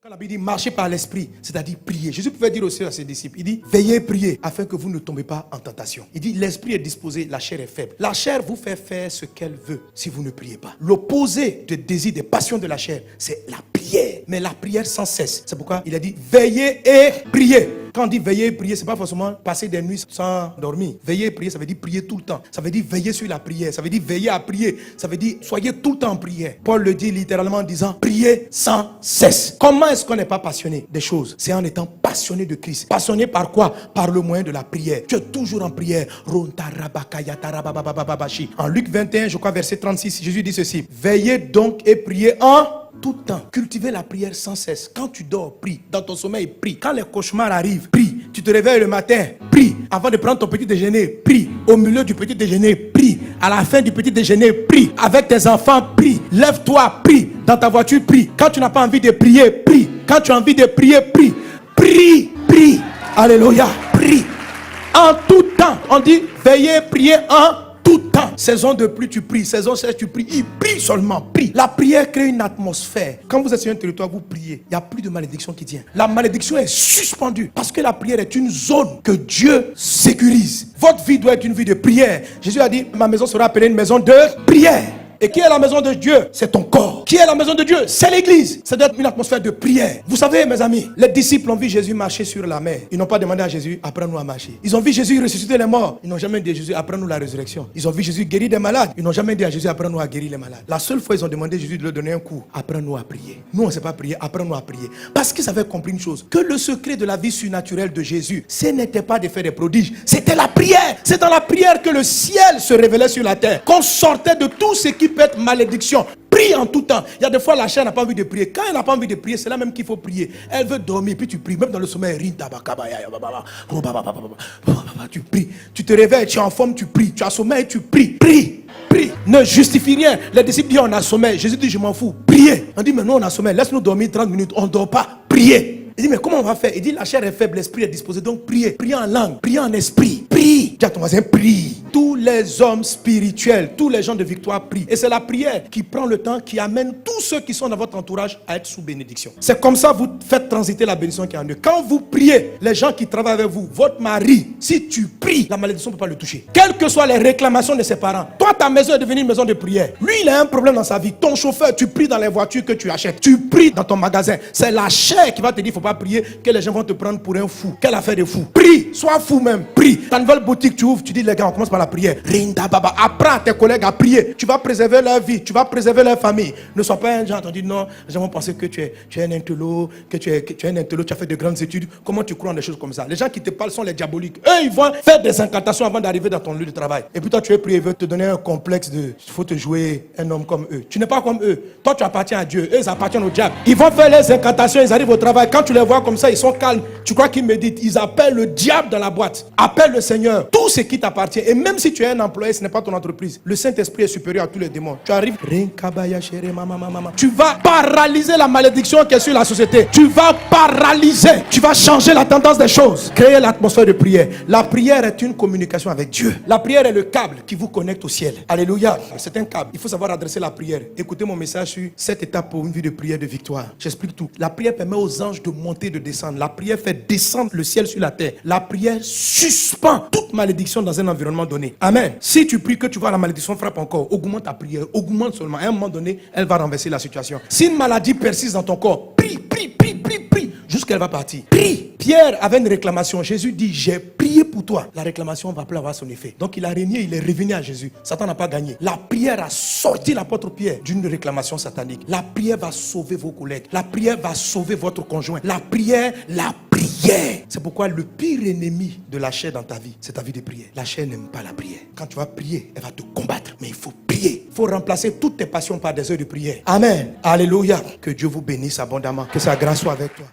Quand la Bible dit marcher par l'esprit, c'est-à-dire prier. Jésus pouvait dire aussi à ses disciples, il dit veillez et priez afin que vous ne tombez pas en tentation. Il dit l'esprit est disposé, la chair est faible. La chair vous fait faire ce qu'elle veut si vous ne priez pas. L'opposé des désirs, des passions de la chair, c'est la prière. Mais la prière sans cesse. C'est pourquoi il a dit veillez et priez. Quand on dit veiller et prier, ce n'est pas forcément passer des nuits sans dormir. Veiller et prier, ça veut dire prier tout le temps. Ça veut dire veiller sur la prière. Ça veut dire veiller à prier. Ça veut dire soyez tout le temps en prière. Paul le dit littéralement en disant priez sans cesse. Comment est-ce qu'on n'est pas passionné des choses? C'est en étant passionné de Christ. Passionné par quoi? Par le moyen de la prière. Tu es toujours en prière. En Luc 21, je crois verset 36, Jésus dit ceci. Veillez donc et priez en tout temps. Cultivez la prière sans cesse. Quand tu dors, prie. Dans ton sommeil, prie. Quand les cauchemars arrivent, prie. Tu te réveilles le matin, prie. Avant de prendre ton petit déjeuner, prie. Au milieu du petit déjeuner, prie. À la fin du petit déjeuner, prie. Avec tes enfants, prie. Lève-toi, prie. Dans ta voiture, prie. Quand tu n'as pas envie de prier, prie. Quand tu as envie de prier, prie. Prie, prie. Alléluia, prie. En tout temps. On dit veillez, priez en tout temps. Saison de pluie, tu pries. Saison sèche, tu pries. Il prie seulement. Prie. La prière crée une atmosphère. Quand vous êtes sur un territoire, vous priez. Il n'y a plus de malédiction qui tient. La malédiction est suspendue. Parce que la prière est une zone que Dieu sécurise. Votre vie doit être une vie de prière. Jésus a dit, ma maison sera appelée une maison de prière. Et qui est la maison de Dieu? C'est ton corps. Qui est la maison de Dieu? C'est l'église. Ça doit être une atmosphère de prière. Vous savez, mes amis, les disciples ont vu Jésus marcher sur la mer. Ils n'ont pas demandé à Jésus, apprends-nous à marcher. Ils ont vu Jésus ressusciter les morts. Ils n'ont jamais dit à Jésus, apprends-nous la résurrection. Ils ont vu Jésus guérir des malades. Ils n'ont jamais dit à Jésus, apprends-nous à guérir les malades. La seule fois, ils ont demandé à Jésus de leur donner un coup. Apprends-nous à prier. Nous, on ne sait pas prier. Apprends-nous à prier. Parce qu'ils avaient compris une chose. Que le secret de la vie surnaturelle de Jésus, ce n'était pas de faire des prodiges. C'était la prière. C'est dans la prière que le ciel se révélait sur la terre. Qu'on sortait de tout ce qui peut être malédiction. Prie en tout temps. Il y a des fois la chair n'a pas envie de prier. Quand elle n'a pas envie de prier, c'est là même qu'il faut prier. Elle veut dormir, puis tu pries. Même dans le sommeil, tu pries. Tu te réveilles, tu es en forme, tu pries. Tu as sommeil, tu pries. Prie. Prie. Ne justifie rien. Les disciples disent on a sommeil. Jésus dit je m'en fous. Priez. On dit mais nous on a sommeil. Laisse-nous dormir 30 minutes. On ne dort pas. Priez. Il dit mais comment on va faire? Il dit la chair est faible, l'esprit est disposé. Donc priez. Priez en langue. Priez en esprit. Prie. Dis à ton voisin prie. Tous les hommes spirituels, tous les gens de victoire prient. Et c'est la prière qui prend le temps, qui amène tous ceux qui sont dans votre entourage à être sous bénédiction. C'est comme ça que vous faites transiter la bénédiction qui est en eux. Quand vous priez, les gens qui travaillent avec vous, votre mari, si tu pries, la malédiction ne peut pas le toucher. Quelles que soient les réclamations de ses parents. Toi, ta maison est devenue une maison de prière. Lui, il a un problème dans sa vie. Ton chauffeur, tu pries dans les voitures que tu achètes. Tu pries dans ton magasin. C'est la chair qui va te dire, il ne faut pas prier, que les gens vont te prendre pour un fou. Quelle affaire de fou. Prie, sois fou même. Prie. Ta nouvelle boutique, tu ouvres, tu dis, les gars, on commence par la prière. Rinda baba, apprends à tes collègues à prier. Tu vas préserver leur vie, tu vas préserver leur famille. Ne sois pas un genre, on dit non, les gens vont penser que tu es un intello, que tu es un intello, tu as fait de grandes études. Comment tu crois en des choses comme ça? Les gens qui te parlent sont les diaboliques. Eux, ils vont faire des incantations avant d'arriver dans ton lieu de travail. Et puis toi, tu es prié, ils veulent te donner un complexe de, il faut te jouer un homme comme eux. Tu n'es pas comme eux. Toi, tu appartiens à Dieu. Eux, ils appartiennent au diable. Ils vont faire les incantations, ils arrivent au travail. Quand tu les vois comme ça, ils sont calmes. Tu crois qu'ils méditent. Ils appellent le diable dans la boîte. Appelle le Seigneur. Tout ce qui t'appartient. Et même si tu es un employé, ce n'est pas ton entreprise. Le Saint-Esprit est supérieur à tous les démons. Tu arrives, tu vas paralyser la malédiction qui est sur la société. Tu vas paralyser. Tu vas changer la tendance des choses. Créer l'atmosphère de prière. La prière est une communication avec Dieu. La prière est le câble qui vous connecte au ciel. Alléluia. C'est un câble. Il faut savoir adresser la prière. Écoutez mon message sur 7 étapes pour une vie de prière de victoire. J'explique tout. La prière permet aux anges de monter, de descendre. La prière fait descendre le ciel sur la terre. La prière suspend toute malédiction dans un environnement donné. Amen. Si tu pries que tu vois la malédiction frappe encore, augmente ta prière, augmente seulement. À un moment donné, elle va renverser la situation. Si une maladie persiste dans ton corps, prie, prie, prie, prie, prie, jusqu'à elle va partir. Prie. Pierre avait une réclamation. Jésus dit, j'ai prié pour toi. La réclamation va plus avoir son effet. Donc il a régné, il est revenu à Jésus. Satan n'a pas gagné. La prière a sorti l'apôtre Pierre d'une réclamation satanique. La prière va sauver vos collègues. La prière va sauver votre conjoint. La prière. C'est pourquoi le pire ennemi de la chair dans ta vie, c'est ta vie de prière. La chair n'aime pas la prière. Quand tu vas prier, elle va te combattre. Mais il faut prier. Il faut remplacer toutes tes passions par des heures de prière. Amen. Alléluia. Que Dieu vous bénisse abondamment. Que sa grâce soit avec toi.